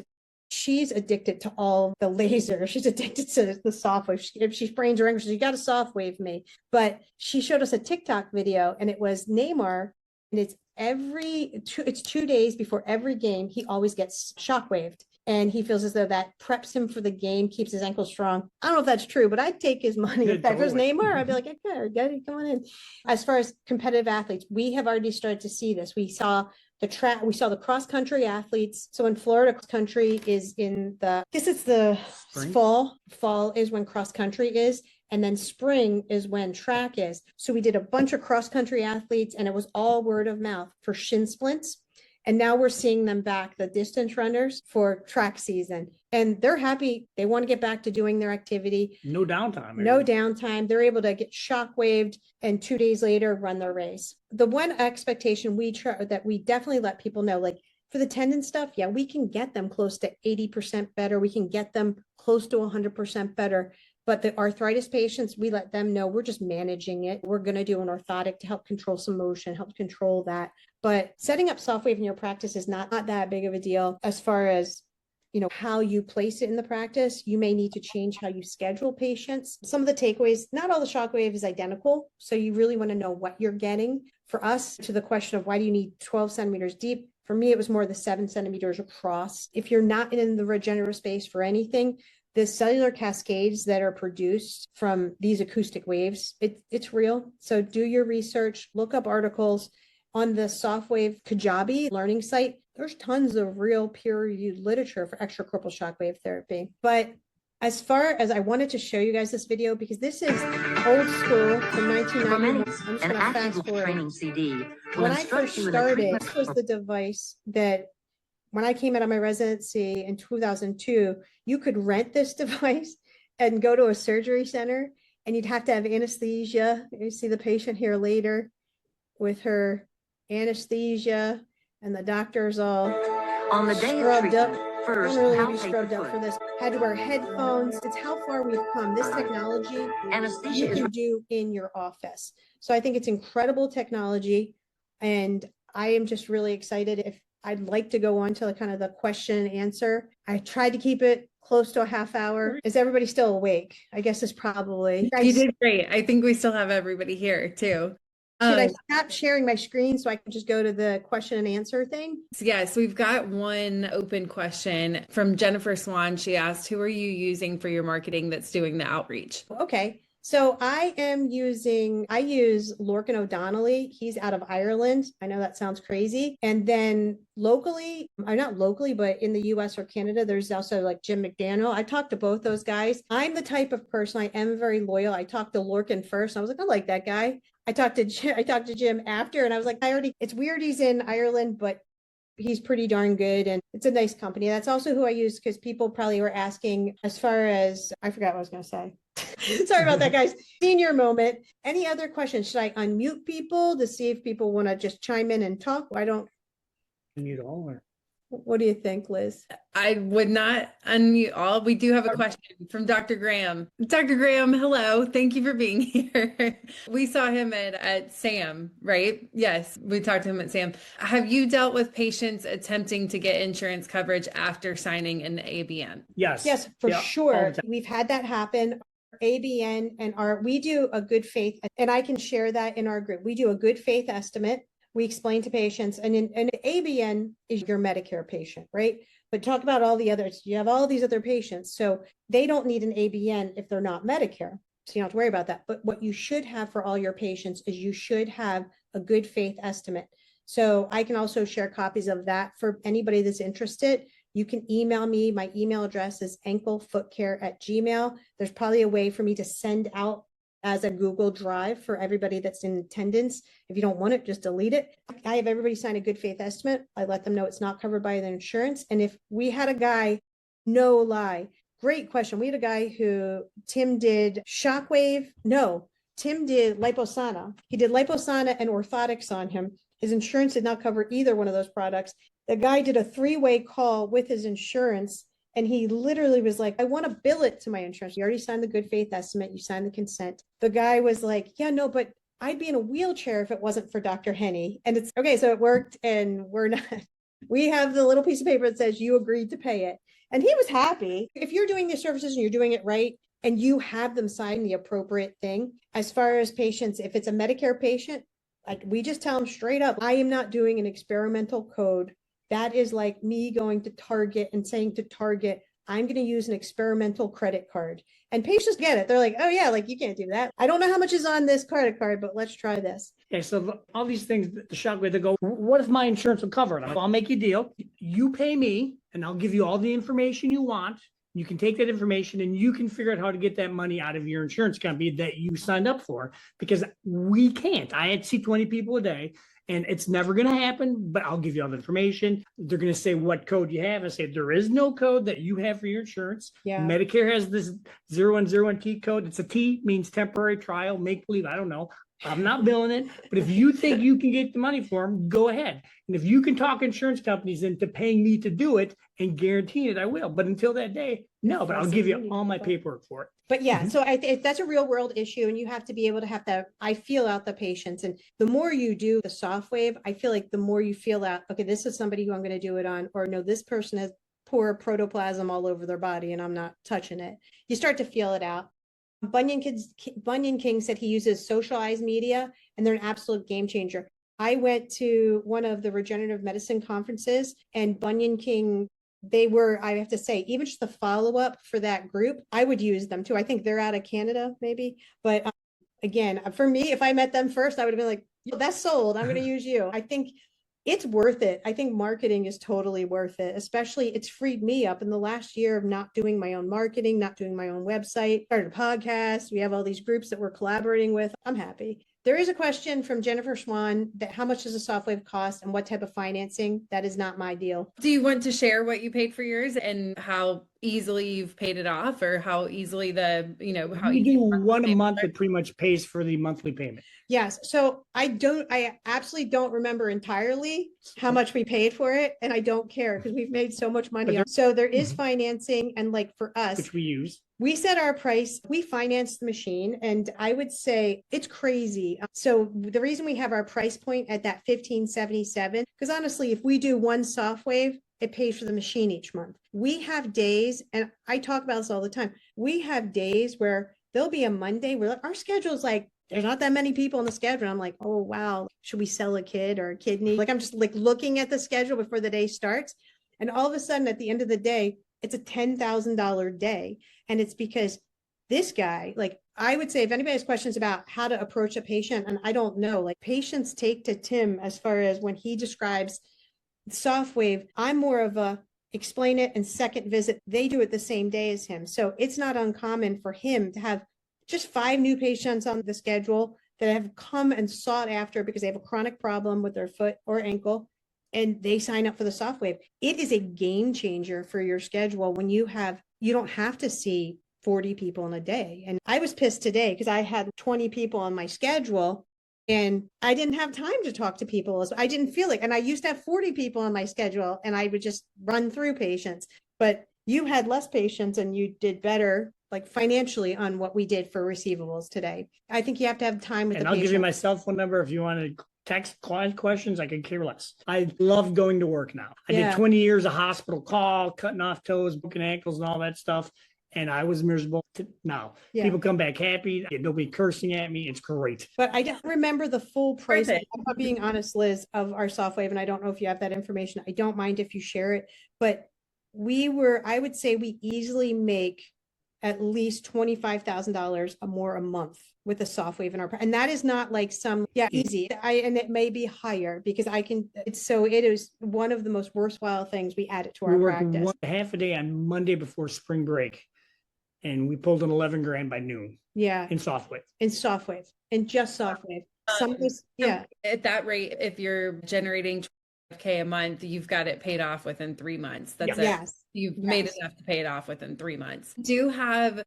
she's addicted to all the laser. She's addicted to the SoftWave. If she sprains her ankle, she got a SoftWave me. But she showed us a TikTok video, and it was Neymar, and it's 2 days before every game. He always gets shockwaved. And he feels as though that preps him for the game, keeps his ankle strong. I don't know if that's true, but I'd take his money. If that was Neymar, I'd be like, okay, get it, come on in. As far as competitive athletes, we have already started to see this. We saw the cross country athletes. So in Florida, cross country is it's the spring. Fall is when cross country is. And then spring is when track is. So we did a bunch of cross country athletes and it was all word of mouth for shin splints. And now we're seeing them back, the distance runners, for track season. And they're happy. They want to get back to doing their activity. No downtime. No downtime. They're able to get shockwaved and 2 days later run their race. The one expectation that we definitely let people know, like for the tendon stuff, yeah, we can get them close to 80% better. We can get them close to 100% better. But the arthritis patients, we let them know we're just managing it. We're going to do an orthotic to help control some motion, help control that. But setting up SoftWave in your practice is not that big of a deal. As far as how you place it in the practice, you may need to change how you schedule patients. Some of the takeaways, not all the shockwave is identical. So you really want to know what you're getting. For us, to the question of why do you need 12 centimeters deep? For me, it was more the 7 centimeters across. If you're not in the regenerative space for anything, the cellular cascades that are produced from these acoustic waves, it's real. So do your research, look up articles on the SoftWave Kajabi learning site. There's tons of real peer-reviewed literature for extracorporeal shockwave therapy. But as far as I wanted to show you guys this video, because this is old school from 1991. I'm just going to fast forward. When I first started, this was the device that when I came out of my residency in 2002, you could rent this device and go to a surgery center, and you'd have to have anesthesia. You see the patient here later with her anesthesia, and the doctors all On the day of scrubbed up. treatment, first, Don't really be palpate scrubbed the up for foot. this. Had to wear headphones. It's how far we've come. This technology Anesthesia you is can do in your office. So I think it's incredible technology, and I am just really excited. If I'd like to go on to kind of the question and answer. I tried to keep it close to a half hour. Is everybody still awake? I guess it's probably. You did great. I think we still have everybody here too. Should I stop sharing my screen so I can just go to the question and answer thing? Yes, we've got one open question from Jennifer Swan. She asked, who are you using for your marketing that's doing the outreach? Okay. So I use Lorcan O'Donnelly. He's out of Ireland. I know that sounds crazy. And then locally, not locally, but in the US or Canada, there's also like Jim McDaniel. I talked to both those guys. I'm the type of person, I am very loyal. I talked to Lorcan first. I was like, I like that guy. I talked to Jim after, and I was like, it's weird he's in Ireland, but he's pretty darn good. And it's a nice company. That's also who I use because people probably were asking as far as, I forgot what I was going to say. Sorry about that, guys. Senior moment. Any other questions? Should I unmute people to see if people want to just chime in and talk? I don't. Unmute all or? What do you think, Liz? I would not unmute all. We do have a question from Dr. Graham. Dr. Graham, hello. Thank you for being here. We saw him at SAM, right? Yes, we talked to him at SAM. Have you dealt with patients attempting to get insurance coverage after signing an ABN? Yes. Yes, for Yeah, sure. We've had that happen. ABN and we do a good faith, and I can share that in our group. We do a good faith estimate. We explain to patients, and an ABN is your Medicare patient, right? But talk about all the others. You have all these other patients, so they don't need an ABN if they're not Medicare. So you don't have to worry about that. But what you should have for all your patients is you should have a good faith estimate. So I can also share copies of that for anybody that's interested. You can email me. My email address is anklefootcare@gmail.com. There's probably a way for me to send out as a Google Drive for everybody that's in attendance. If you don't want it, just delete it. I have everybody sign a good faith estimate. I let them know it's not covered by their insurance. And if we had a guy, no lie, great question. We had a guy who Tim did Shockwave. No, Tim did Liposana. He did Liposana and orthotics on him. His insurance did not cover either one of those products. The guy did a 3-way call with his insurance, and he literally was like, I want to bill it to my insurance. You already signed the good faith estimate. You signed the consent. The guy was like, yeah, no, but I'd be in a wheelchair if it wasn't for Dr. Henney. And it's okay. So it worked, and we have the little piece of paper that says you agreed to pay it. And he was happy. If you're doing the services and you're doing it right, and you have them sign the appropriate thing, as far as patients, if it's a Medicare patient, like we just tell them straight up, I am not doing an experimental code. That is like me going to Target and saying to Target, I'm going to use an experimental credit card. And patients get it. They're like, oh yeah, like you can't do that. I don't know how much is on this credit card, but let's try this. Okay, so all these things, the Shockwave, they go, what if my insurance will cover it? I'll make you a deal. You pay me, and I'll give you all the information you want. You can take that information and you can figure out how to get that money out of your insurance company that you signed up for, because we can't. I see 20 people a day. And it's never going to happen, but I'll give you all the information. They're going to say what code you have. I say there is no code that you have for your insurance. Yeah. Medicare has this 0101T code. It's a T, means temporary trial, make believe. I don't know. I'm not billing it. But if you think you can get the money for them, go ahead. And if you can talk insurance companies into paying me to do it and guarantee it, I will. But until that day, no, but I'll give you all my paperwork for it. But yeah, so that's a real world issue, and you have to be able to have that. I feel out the patients, and the more you do the SoftWave, I feel like the more you feel out, okay, this is somebody who I'm going to do it on, or no, this person has poor protoplasm all over their body and I'm not touching it. You start to feel it out. Bunyan King said he uses socialized media, and they're an absolute game changer. I went to one of the regenerative medicine conferences, and Bunyan King I have to say, even just the follow-up for that group, I would use them too. I think they're out of Canada maybe, but again, for me, if I met them first, I would have been like, that's sold. I'm going to use you. I think it's worth it. I think marketing is totally worth it, especially it's freed me up in the last year of not doing my own marketing, not doing my own website, started a podcast. We have all these groups that we're collaborating with. I'm happy. There is a question from Jennifer Swan that how much does a SoftWave cost and what type of financing? That is not my deal. Do you want to share what you paid for yours and how easily you've paid it off, or how easily how You easy do one a month that pretty much pays for the monthly payment. Yes. So I absolutely don't remember entirely how much we paid for it. And I don't care because we've made so much money. So there is financing. And like for us, which we use. We set our price, we finance the machine, and I would say it's crazy. So the reason we have our price point at that $1,577, because honestly, if we do one SoftWave, it pays for the machine each month. We have days, and I talk about this all the time. We have days where there'll be a Monday where our schedule is like, there's not that many people on the schedule. I'm like, oh, wow, should we sell a kid or a kidney? Like, I'm just like looking at the schedule before the day starts. And all of a sudden, at the end of the day, it's a $10,000 day. And it's because this guy, like, I would say if anybody has questions about how to approach a patient, and I don't know, like patients take to Tim as far as when he describes SoftWave, I'm more of a explain it and second visit. They do it the same day as him. So it's not uncommon for him to have just 5 new patients on the schedule that have come and sought after because they have a chronic problem with their foot or ankle, and they sign up for the SoftWave. It is a game changer for your schedule when you don't have to see 40 people in a day. And I was pissed today because I had 20 people on my schedule and I didn't have time to talk to people. I didn't feel it. And I used to have 40 people on my schedule and I would just run through patients. But you had less patients and you did better, like financially, on what we did for receivables today. I think you have to have time with the patient. I'll give you my cell phone number if you want to text client questions. I could care less. I love going to work now. I did 20 years of hospital call, cutting off toes, broken ankles and all that stuff. And I was miserable. Now people come back happy. Nobody cursing at me. It's great. But I don't remember the full price, if I'm being honest, Liz, of our SoftWave. And I don't know if you have that information. I don't mind if you share it. But I would say we easily make at least $25,000 more a month with the SoftWave in our, and that is not like easy. And it may be higher because it is one of the most worthwhile things we added to our practice. Half a day on Monday before spring break. And we pulled an 11 grand by noon. Yeah. In SoftWave. In just SoftWave. At that rate, if you're generating $25K a month, you've got it paid off within 3 months. That's it. Yes. You've made enough to pay it off within 3 months. Do you have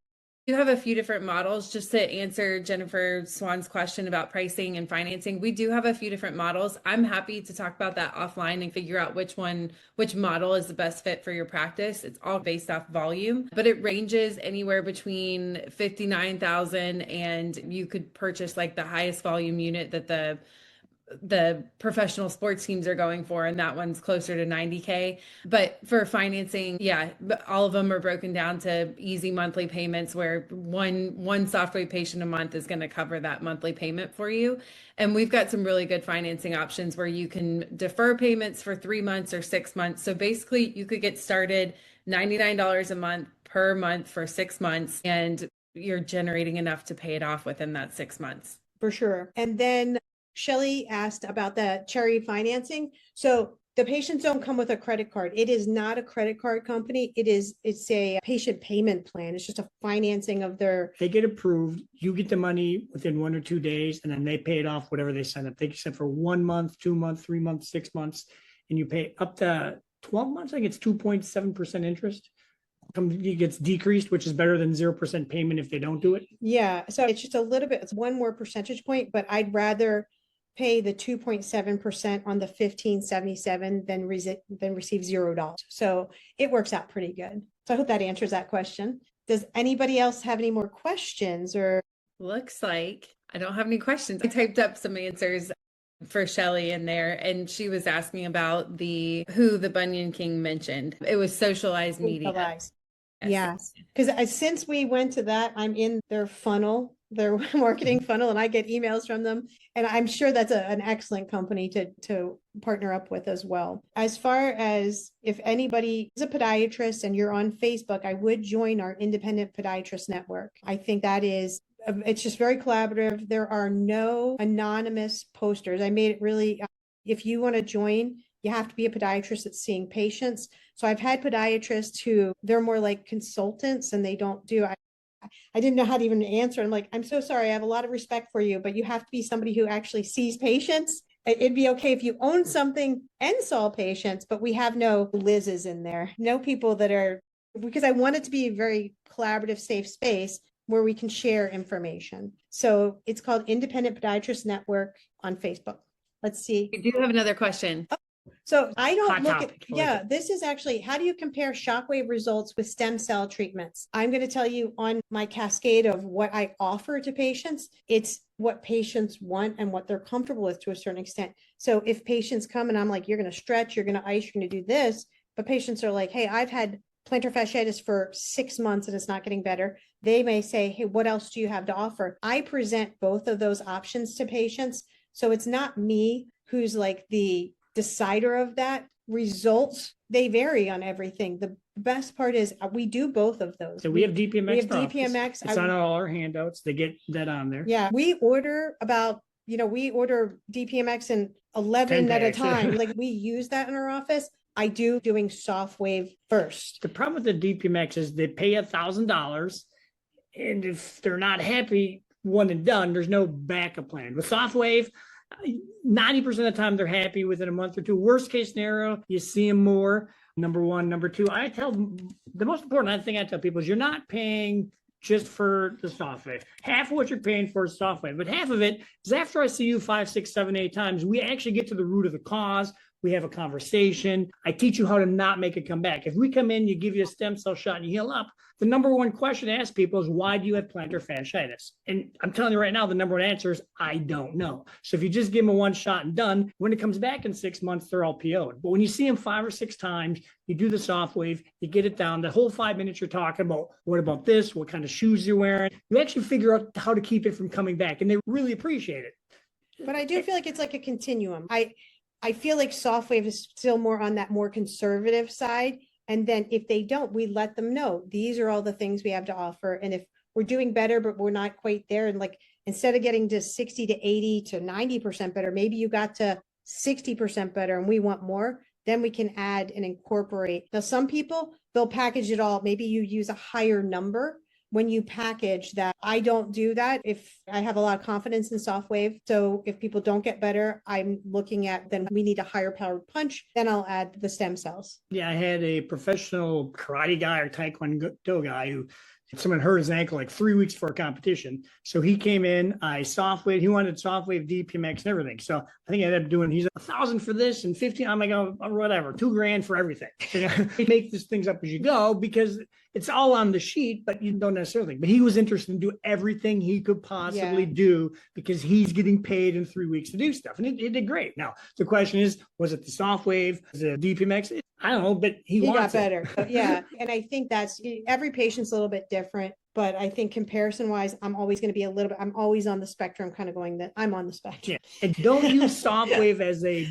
a few different models, just to answer Jennifer Swan's question about pricing and financing. We do have a few different models. I'm happy to talk about that offline and figure out which model is the best fit for your practice. It's all based off volume, but it ranges anywhere between 59,000 and you could purchase like the highest volume unit that the professional sports teams are going for, and that one's closer to 90K. But for financing, all of them are broken down to easy monthly payments where one SoftWave patient a month is going to cover that monthly payment for you. And we've got some really good financing options where you can defer payments for 3 months or 6 months. So basically you could get started $99 a month per month for 6 months, and you're generating enough to pay it off within that 6 months. For sure. And then Shelly asked about the cherry financing. So the patients don't come with a credit card. It is not a credit card company. It's a patient payment plan. It's just a financing of they get approved. You get the money within 1 or 2 days, and then they pay it off, whatever they sign up. They sign for 1 month, 2 months, 3 months, 6 months, and you pay up to 12 months. I think it's 2.7% interest. It gets decreased, which is better than 0% payment if they don't do it. Yeah. So it's just a little bit, it's 1 more percentage point, but I'd rather pay the 2.7% on the 1577 than receive $0. So it works out pretty good. So I hope that answers that question. Does anybody else have any more questions? Or looks like I don't have any questions. I typed up some answers for Shelly in there, and she was asking about who the Bunyan King mentioned. It was socialized media. Yes. Because since we went to that, I'm in their funnel their marketing funnel, and I get emails from them. And I'm sure that's an excellent company to partner up with as well. As far as if anybody is a podiatrist and you're on Facebook, I would join our independent podiatrist network. I think that is, it's just very collaborative. There are no anonymous posters. I made it really, if you want to join, you have to be a podiatrist that's seeing patients. So I've had podiatrists who they're more like consultants and they don't do, I didn't know how to even answer. I'm like, I'm so sorry. I have a lot of respect for you, but you have to be somebody who actually sees patients. It'd be okay if you own something and saw patients, but we have no Liz's in there. No people that are, because I want it to be a very collaborative, safe space where we can share information. So it's called Independent Podiatrist Network on Facebook. Let's see. We do have another question. So I don't Hot look topic. at, yeah, this is actually, how do you compare shockwave results with stem cell treatments? I'm going to tell you on my cascade of what I offer to patients, it's what patients want and what they're comfortable with to a certain extent. So if patients come and I'm like, you're going to stretch, you're going to ice, you're going to do this, but patients are like, hey, I've had plantar fasciitis for 6 months and it's not getting better. They may say, hey, what else do you have to offer? I present both of those options to patients. So it's not me who's like the decider of that. Results, they vary on everything. The best part is we do both of those. So we have DPMX. We have DPMX. It's on all our handouts. They get that on there. Yeah, we order about, we order DPMX in 11 at a time. Like we use that in our office. I doing SoftWave first. The problem with the DPMX is they pay $1,000, and if they're not happy, one and done, there's no backup plan. With SoftWave, 90% of the time they're happy within a month or two. Worst case scenario, you see them more. Number one. Number two, the most important thing I tell people is you're not paying just for the SoftWave. Half of what you're paying for is SoftWave, but half of it is after I see you 5, 6, 7, 8 times, we actually get to the root of the cause. We have a conversation. I teach you how to not make it come back. If we come in, you give you a stem cell shot and you heal up, the number one question to ask people is, why do you have plantar fasciitis? And I'm telling you right now, the number one answer is, I don't know. So if you just give them a one shot and done, when it comes back in 6 months, they're all PO'd. But when you see them 5 or 6 times, you do the SoftWave, you get it down. The whole 5 minutes you're talking about, what about this? What kind of shoes you're wearing? You actually figure out how to keep it from coming back. And they really appreciate it. But I do feel like it's like a continuum. I feel like SoftWave is still more on that more conservative side. And then if they don't, we let them know, these are all the things we have to offer. And if we're doing better, but we're not quite there, and like, instead of getting to 60 to 80 to 90% better, maybe you got to 60% better and we want more, then we can add and incorporate. Now, some people, they'll package it all. Maybe you use a higher number when you package that. I don't do that. If I have a lot of confidence in SoftWave. So if people don't get better, I'm looking at, then we need a higher powered punch. Then I'll add the stem cells. Yeah, I had a professional karate guy or taekwondo guy who someone hurt his ankle like 3 weeks for a competition. So he came in, I SoftWave, he wanted SoftWave DPMX and everything. So I think I ended up doing, he's $1,000 for this and 15, I'm like, oh, whatever, $2,000 for everything. You make these things up as you go because it's all on the sheet, but you don't necessarily. But he was interested in doing everything he could possibly do because he's getting paid in 3 weeks to do stuff. And he did great. Now, the question is, was it the SoftWave, the DPMX? I don't know, but he got better. Yeah. And I think that's, every patient's a little bit different, but I think comparison wise, I'm always going to be I'm always on the spectrum, kind of going that I'm on the spectrum. Yeah. And don't use SoftWave as a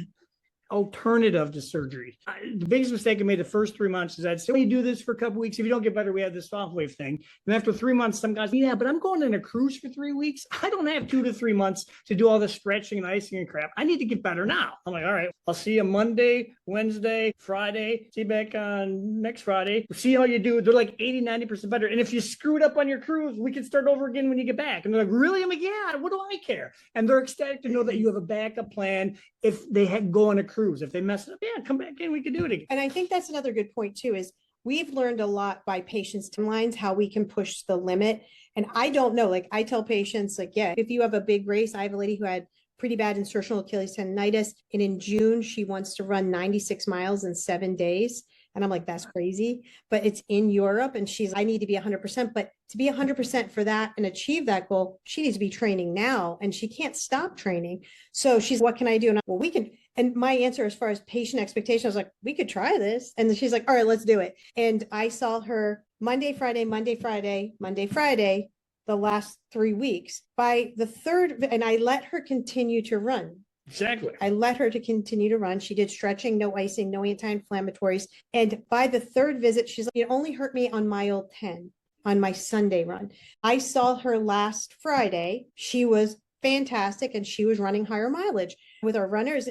alternative to surgery. The biggest mistake I made the first 3 months is I'd say, well, you do this for a couple of weeks. If you don't get better, we have this SoftWave thing. And after 3 months, some guys, yeah, but I'm going on a cruise for 3 weeks. I don't have 2 to 3 months to do all the stretching and icing and crap. I need to get better now. I'm like, all right, I'll see you Monday, Wednesday, Friday. See you back on next Friday. See how you do. They're like 80, 90% better. And if you screwed up on your cruise, we can start over again when you get back. And they're like, really? I'm like, yeah, what do I care? And they're ecstatic to know that you have a backup plan if they go on a cruise. If they mess it up, yeah, come back in, we can do it again. And I think that's another good point too, is we've learned a lot by patients' timelines, how we can push the limit. And I don't know, like I tell patients, like, yeah, if you have a big race, I have a lady who had pretty bad insertional Achilles tendonitis. And in June, she wants to run 96 miles in 7 days. And I'm like, that's crazy, but it's in Europe. And she's, I need to be 100%, but to be 100% for that and achieve that goal, she needs to be training now and she can't stop training. So she's, what can I do? And well, we can, and my answer as far as patient expectation, I was like, we could try this. And she's like, all right, let's do it. And I saw her Monday, Friday, Monday, Friday, Monday, Friday, the last 3 weeks. By the third, and I let her continue to run. Exactly. I let her to continue to run. She did stretching, no icing, no anti-inflammatories. And by the third visit, she's like, it only hurt me on mile 10 on my Sunday run. I saw her last Friday. She was fantastic and she was running higher mileage. With our runners,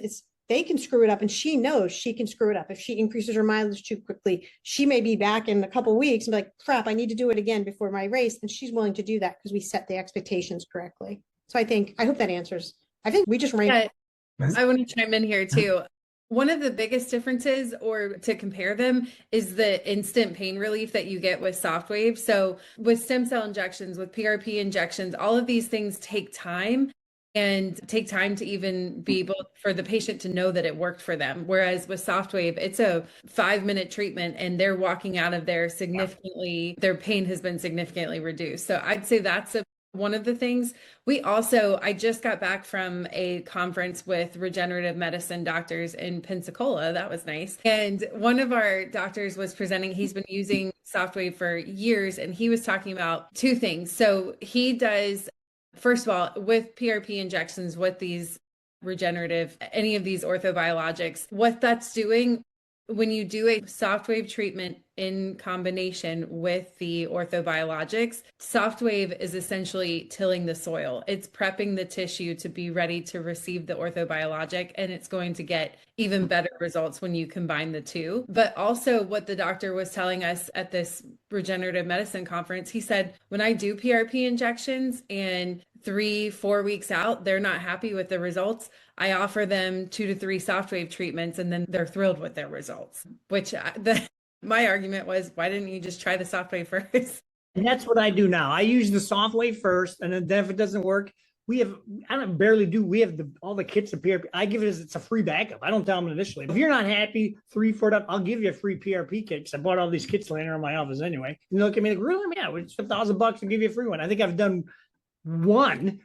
they can screw it up, and she knows she can screw it up. If she increases her mileage too quickly, she may be back in a couple of weeks and be like, crap, I need to do it again before my race. And she's willing to do that because we set the expectations correctly. So I hope that answers. I think we just ranked. Yeah, I want to chime in here too. One of the biggest differences, or to compare them, is the instant pain relief that you get with SoftWave. So with stem cell injections, with PRP injections, all of these things take time and take time to even be able for the patient to know that it worked for them. Whereas with SoftWave, it's a 5-minute treatment and they're walking out of there their pain has been significantly reduced. So I'd say that's one of the things. I just got back from a conference with regenerative medicine doctors in Pensacola. That was nice. And one of our doctors was presenting, he's been using SoftWave for years, and he was talking about 2 things. So he does, first of all, with PRP injections, with these regenerative, any of these orthobiologics, what that's doing when you do a SoftWave treatment in combination with the orthobiologics, SoftWave is essentially tilling the soil. It's prepping the tissue to be ready to receive the orthobiologic, and it's going to get even better results when you combine the two. But also what the doctor was telling us at this regenerative medicine conference, he said, when I do PRP injections and 3-4 weeks out, they're not happy with the results, I offer them 2 to 3 SoftWave treatments, and then they're thrilled with their results, which my argument was, why didn't you just try the SoftWave first? And that's what I do now. I use the SoftWave first, and then if it doesn't work, we have all the kits of PRP. I give it as it's a free backup. I don't tell them initially. If you're not happy, 3-4 up, I'll give you a free PRP kit because I bought all these kits laying around my office anyway. And they look at me like, really? Yeah, it's $1,000 to give you a free one. I think I've done one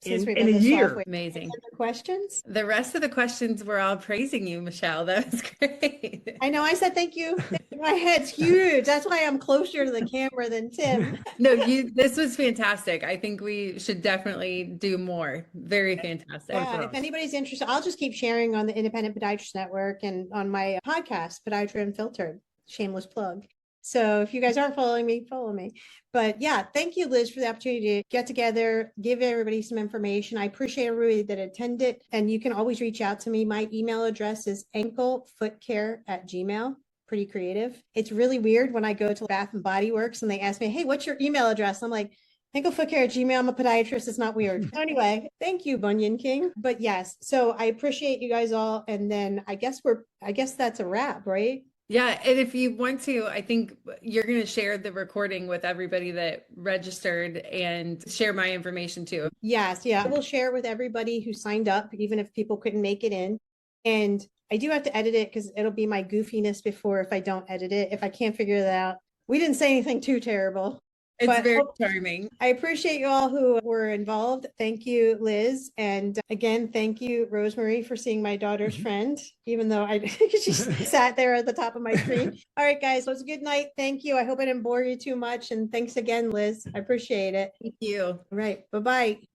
in a year. Amazing. The questions? The rest of the questions were all praising you, Michelle. That was great. I know. I said thank you. My head's huge. That's why I'm closer to the camera than Tim. No, this was fantastic. I think we should definitely do more. Very fantastic. Yeah, if anybody's interested, I'll just keep sharing on the Independent Podiatrist Network and on my podcast, Podiatry Unfiltered. Shameless plug. So if you guys aren't following me, follow me. But yeah, thank you, Liz, for the opportunity to get together, give everybody some information. I appreciate everybody that attended, and you can always reach out to me. My email address is anklefootcare@gmail.com. Pretty creative. It's really weird when I go to Bath and Body Works and they ask me, hey, what's your email address? I'm like, anklefootcare@gmail.com. I'm a podiatrist. It's not weird. Anyway, thank you, Bunyan King. But yes, so I appreciate you guys all. And then I guess that's a wrap, right? Yeah, and if you want to, I think you're going to share the recording with everybody that registered and share my information too. Yes, yeah. I will share it with everybody who signed up, even if people couldn't make it in. And I do have to edit it because it'll be my goofiness before if I don't edit it. If I can't figure that out. We didn't say anything too terrible. It's very charming. I appreciate you all who were involved. Thank you, Liz. And again, thank you, Rosemary, for seeing my daughter's friend, even though she sat there at the top of my screen. All right, guys, it was a good night. Thank you. I hope I didn't bore you too much. And thanks again, Liz. I appreciate it. Thank you. All right. Bye-bye.